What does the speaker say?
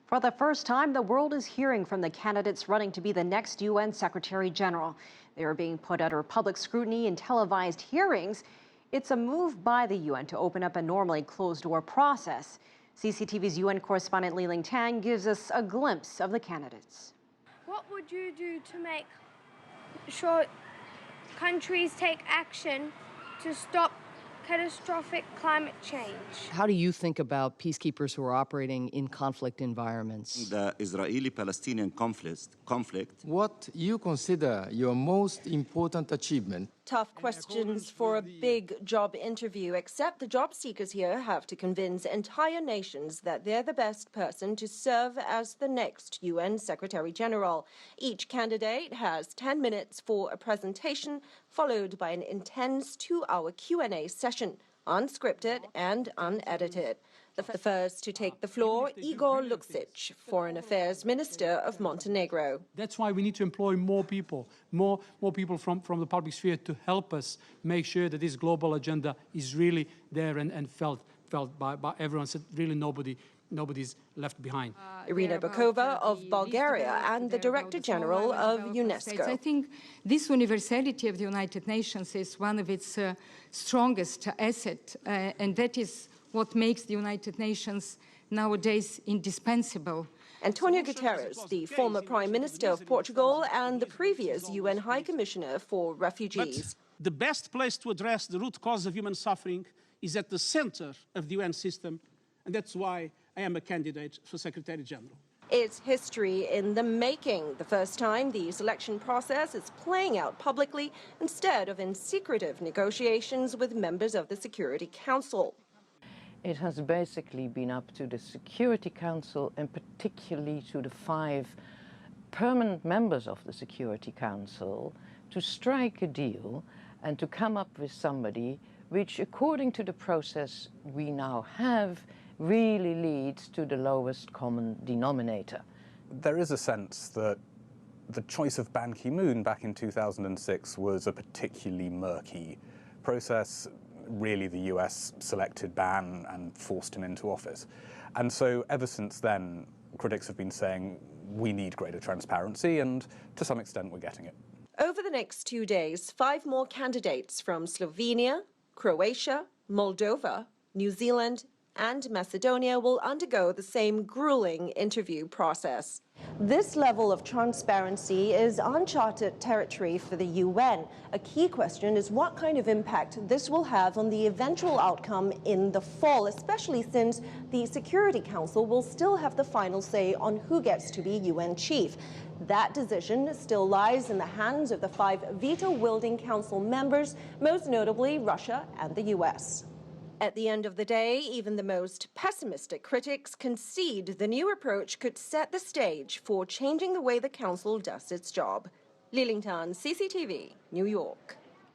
For the first time, the world is hearing from the candidates running to be the next UN Secretary General. They are being put under public scrutiny in televised hearings. It's a move by the UN to open up a normally closed-door process. CCTV's UN correspondent Liling Tan gives us a glimpse of the candidates. What would you do to make sure countries take action to stop catastrophic climate change? How do you think about peacekeepers who are operating in conflict environments? The Israeli-Palestinian conflict. What you consider your most important achievement? Tough questions for a big job interview, except the job seekers here have to convince entire nations that they're the best person to serve as the next UN Secretary General. Each candidate has 10 minutes for a presentation, followed by an intense 2-hour Q&A session, unscripted and unedited. The first to take the floor, Igor Luksic, Foreign Affairs Minister of Montenegro. That's why we need to employ more people, more people from the public sphere to help us make sure that this global agenda is really there and felt by everyone, so really nobody's left behind. Irina Bokova of Bulgaria and the Director General of UNESCO. I think this universality of the United Nations is one of its strongest assets, and that is what makes the United Nations nowadays indispensable. Antonio Guterres, the former Prime Minister of Portugal and the previous UN High Commissioner for Refugees. But the best place to address the root cause of human suffering is at the center of the UN system, and that's why I am a candidate for Secretary General. It's history in the making. The first time the selection process is playing out publicly instead of in secretive negotiations with members of the Security Council. It has basically been up to the Security Council and particularly to the 5 permanent members of the Security Council to strike a deal and to come up with somebody which, according to the process we now have, really leads to the lowest common denominator. There is a sense that the choice of Ban Ki-moon back in 2006 was a particularly murky process. Really, the US selected Ban and forced him into office. And so ever since then, critics have been saying we need greater transparency, and to some extent we're getting it. Over the next 2 days, 5 more candidates from Slovenia, Croatia, Moldova, New Zealand, and Macedonia will undergo the same grueling interview process. This level of transparency is uncharted territory for the UN. A key question is what kind of impact this will have on the eventual outcome in the fall, especially since the Security Council will still have the final say on who gets to be UN chief. That decision still lies in the hands of the 5 veto-wielding council members, most notably Russia and the US. At the end of the day, even the most pessimistic critics concede the new approach could set the stage for changing the way the council does its job. Liling Tan, CCTV, New York.